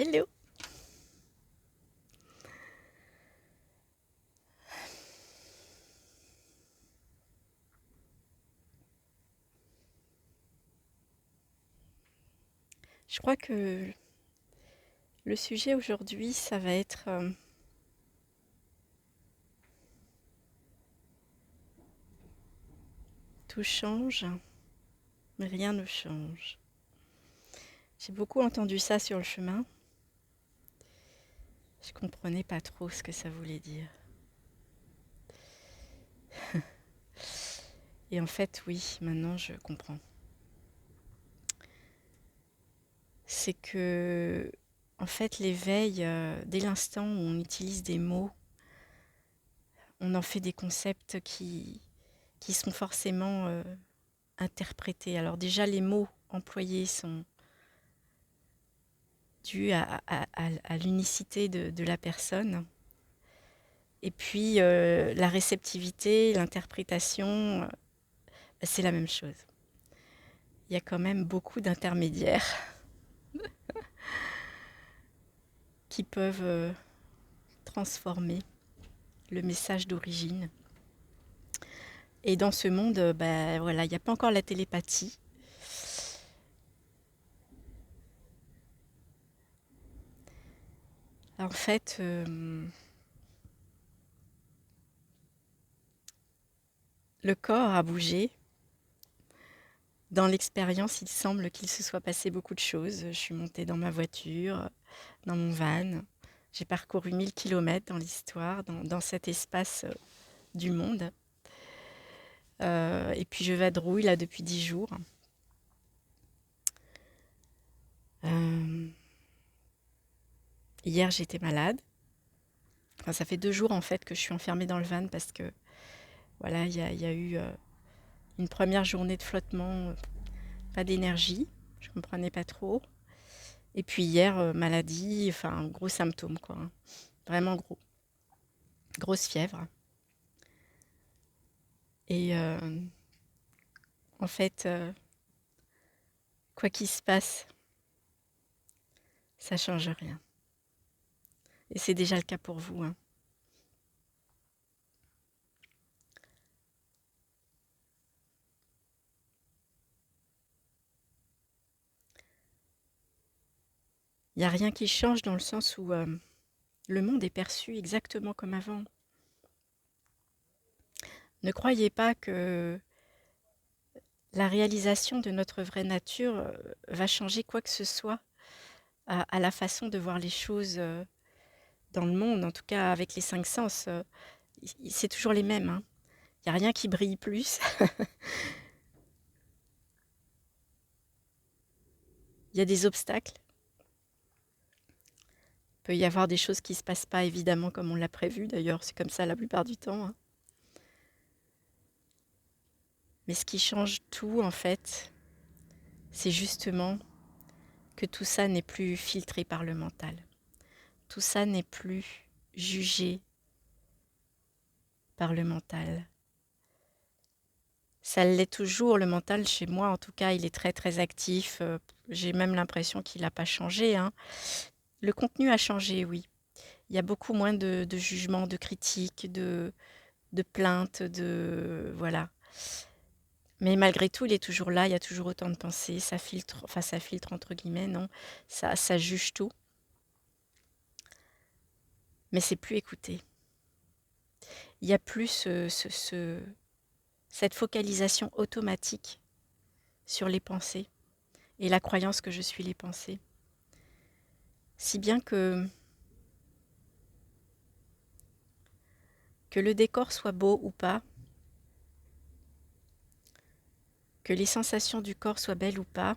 Hello! Je crois que le sujet aujourd'hui, ça va être tout change, mais rien ne change. J'ai beaucoup entendu ça sur le chemin. Je comprenais pas trop ce que ça voulait dire. Et en fait, oui, maintenant je comprends. C'est que, en fait, l'éveil, dès l'instant où on utilise des mots, on en fait des concepts qui sont forcément interprétés. Alors déjà, les mots employés sont dus à l'unicité de la personne. Et puis la réceptivité, l'interprétation, c'est la même chose. Il y a quand même beaucoup d'intermédiaires qui peuvent transformer le message d'origine. Et dans ce monde, voilà, il n'y a pas encore la télépathie. En fait, le corps a bougé. Dans l'expérience, il semble qu'il se soit passé beaucoup de choses. Je suis montée dans ma voiture, dans mon van. J'ai parcouru 1000 kilomètres dans l'histoire, dans cet espace du monde. Et puis je vadrouille là depuis 10 jours. Hier, j'étais malade. Enfin, ça fait 2 jours en fait que je suis enfermée dans le van parce que voilà, il y a eu une première journée de flottement, pas d'énergie. Je ne comprenais pas trop. Et puis hier, maladie, enfin, gros symptômes quoi, hein. Vraiment gros. Grosse fièvre. Et en fait, quoi qu'il se passe, ça change rien. Et c'est déjà le cas pour vous, hein. Il n'y a rien qui change dans le sens où le monde est perçu exactement comme avant. Ne croyez pas que la réalisation de notre vraie nature va changer quoi que ce soit à la façon de voir les choses dans le monde, en tout cas avec les 5 sens. C'est toujours les mêmes, hein. Il n'y a rien qui brille plus. Il y a des obstacles. Il peut y avoir des choses qui ne se passent pas évidemment comme on l'a prévu. D'ailleurs, c'est comme ça la plupart du temps, hein. Mais ce qui change tout, en fait, c'est justement que tout ça n'est plus filtré par le mental. Tout ça n'est plus jugé par le mental. Ça l'est toujours, le mental, chez moi en tout cas, il est très très actif. J'ai même l'impression qu'il n'a pas changé, hein. Le contenu a changé, oui. Il y a beaucoup moins de jugements, de critiques, de plaintes, de... Voilà. Mais malgré tout, il est toujours là, il y a toujours autant de pensées, ça filtre, enfin ça filtre entre guillemets, non, ça juge tout, mais c'est plus écouté. Il y a plus cette focalisation automatique sur les pensées et la croyance que je suis les pensées. Si bien que le décor soit beau ou pas, que les sensations du corps soient belles ou pas,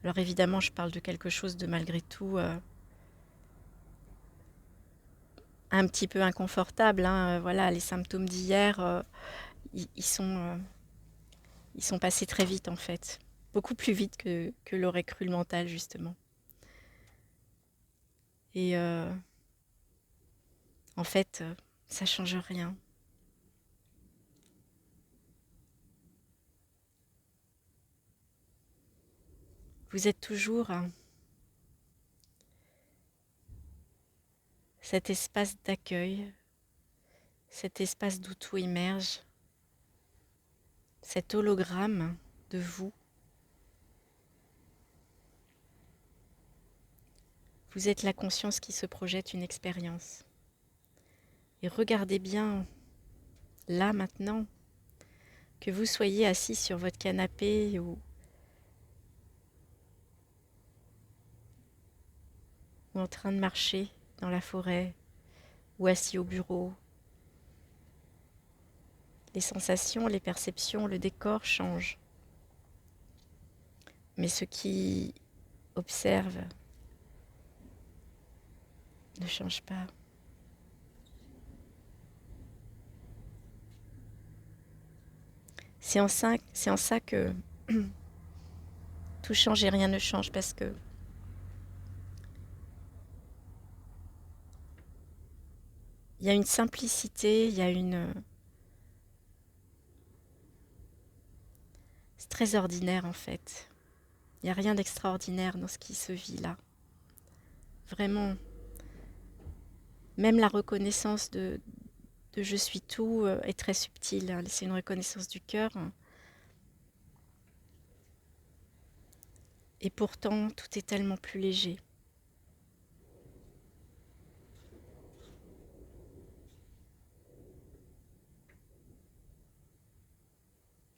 alors évidemment je parle de quelque chose de malgré tout un petit peu inconfortable, hein, voilà, les symptômes d'hier, ils sont passés très vite en fait, beaucoup plus vite que l'aurait cru le mental justement. Et en fait, ça change rien. Vous êtes toujours cet espace d'accueil, cet espace d'où tout émerge, cet hologramme de vous. Vous êtes la conscience qui se projette une expérience. Et regardez bien, là maintenant, que vous soyez assis sur votre canapé ou en train de marcher dans la forêt ou assis au bureau. Les sensations, les perceptions, le décor changent. Mais ce qui observe ne change pas. C'est en ça que tout change et rien ne change parce que il y a une simplicité, il y a une... C'est très ordinaire en fait. Il n'y a rien d'extraordinaire dans ce qui se vit là. Vraiment, même la reconnaissance de je suis tout est très subtile. C'est une reconnaissance du cœur. Et pourtant, tout est tellement plus léger.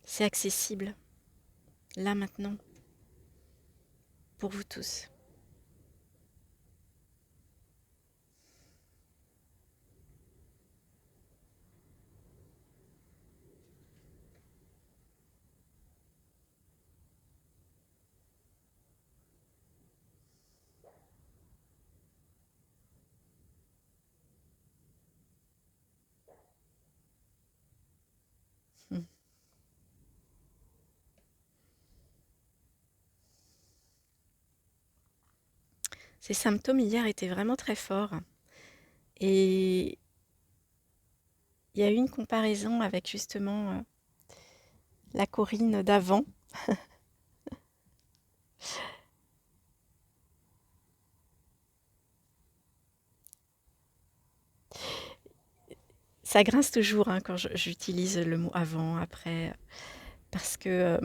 C'est accessible, là maintenant, pour vous tous. Hmm. Ces symptômes hier étaient vraiment très forts. Et il y a eu une comparaison avec justement la Corinne d'avant. Ça grince toujours quand j'utilise le mot avant, après, parce que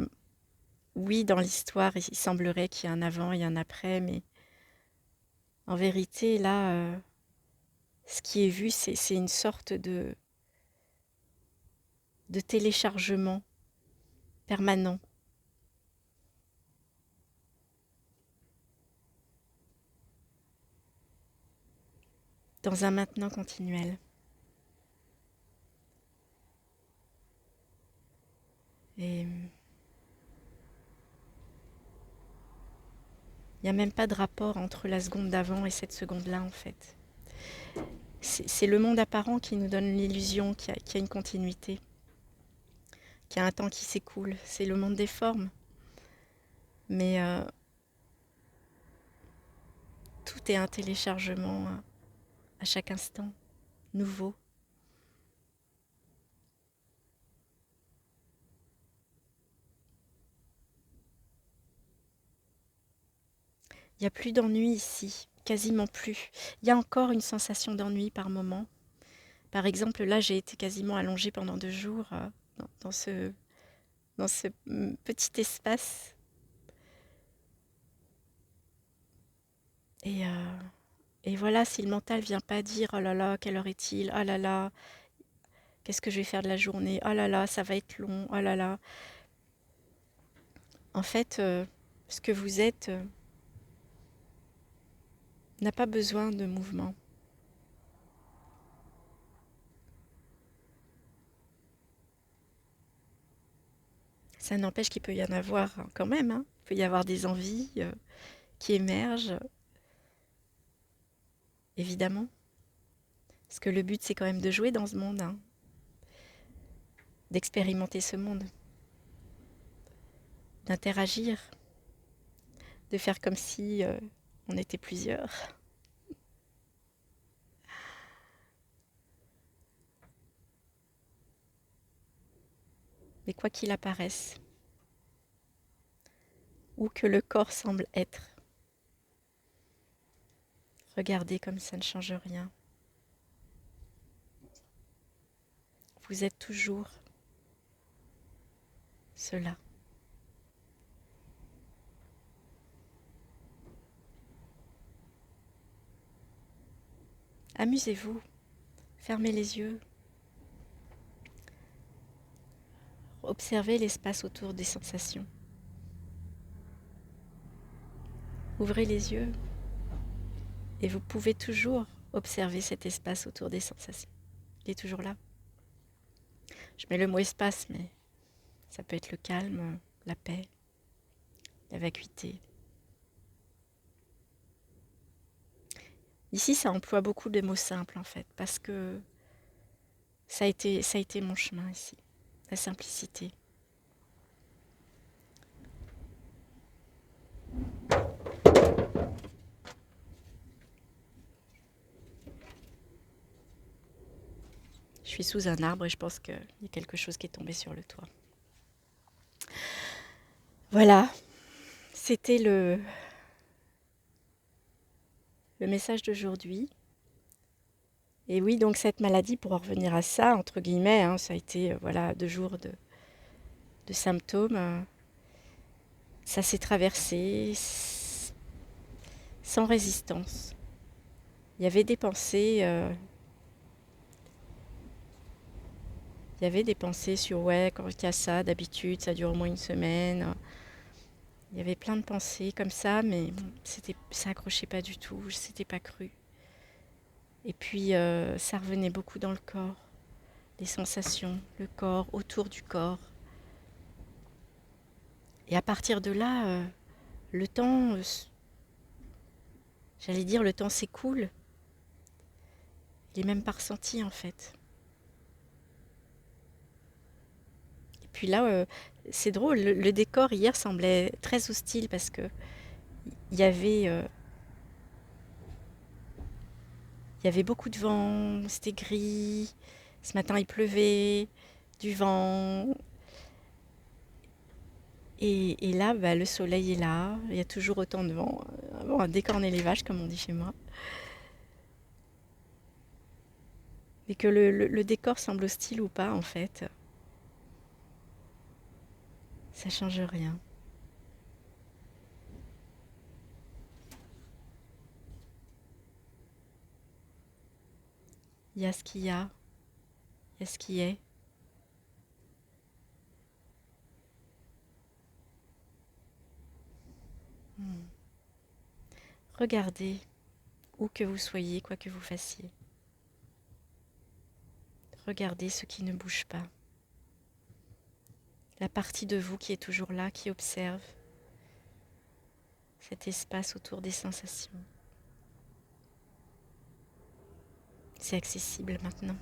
oui, dans l'histoire, il semblerait qu'il y ait un avant et un après, mais en vérité, là, ce qui est vu, c'est une sorte de téléchargement permanent. Dans un maintenant continuel. Et il n'y a même pas de rapport entre la seconde d'avant et cette seconde-là, en fait. C'est le monde apparent qui nous donne l'illusion qu'il y a une continuité, qu'il y a un temps qui s'écoule. C'est le monde des formes. Mais tout est un téléchargement à chaque instant, nouveau. Il n'y a plus d'ennui ici, quasiment plus. Il y a encore une sensation d'ennui par moment. Par exemple, là, j'ai été quasiment allongée pendant 2 jours dans ce petit espace. Et, et voilà, si le mental vient pas dire oh là là, quelle heure est-il? Oh là là, qu'est-ce que je vais faire de la journée? Oh là là, ça va être long. Oh là là. En fait, ce que vous êtes n'a pas besoin de mouvement. Ça n'empêche qu'il peut y en avoir quand même. Hein. Il peut y avoir des envies qui émergent, évidemment. Parce que le but, c'est quand même de jouer dans ce monde, hein, d'expérimenter ce monde, d'interagir, de faire comme si on était plusieurs. Mais quoi qu'il apparaisse, ou que le corps semble être, regardez comme ça ne change rien. Vous êtes toujours cela. Amusez-vous, fermez les yeux, observez l'espace autour des sensations. Ouvrez les yeux et vous pouvez toujours observer cet espace autour des sensations. Il est toujours là. Je mets le mot espace, mais ça peut être le calme, la paix, la vacuité. Ici, ça emploie beaucoup de mots simples en fait, parce que ça a été mon chemin ici, la simplicité. Je suis sous un arbre et je pense qu'il y a quelque chose qui est tombé sur le toit. Voilà, c'était le message d'aujourd'hui. Et oui, donc cette maladie, pour en revenir à ça, entre guillemets, hein, ça a été 2 jours de symptômes. Ça s'est traversé sans résistance. Il y avait des pensées, sur quand il y a ça, d'habitude, ça dure au moins une semaine. Il y avait plein de pensées comme ça, mais ça accrochait pas du tout, je s'était pas cru. Et puis ça revenait beaucoup dans le corps, les sensations, le corps, autour du corps. Et à partir de là, le temps, j'allais dire le temps s'écoule. Il est même pas ressenti en fait. Et puis là, c'est drôle, le décor hier semblait très hostile parce que il y avait, euh, il y avait beaucoup de vent, c'était gris. Ce matin, il pleuvait, du vent. Et là, le soleil est là, il y a toujours autant de vent. Bon, à décorner les vaches, comme on dit chez moi. Mais que le décor semble hostile ou pas, en fait, ça change rien. Il y a ce qu'il y a, il y a ce qui est. Hmm. Regardez, où que vous soyez, quoi que vous fassiez. Regardez ce qui ne bouge pas. La partie de vous qui est toujours là, qui observe cet espace autour des sensations. C'est accessible maintenant.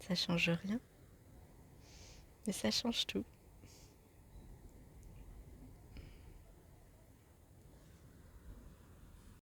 Ça change rien, mais ça change tout.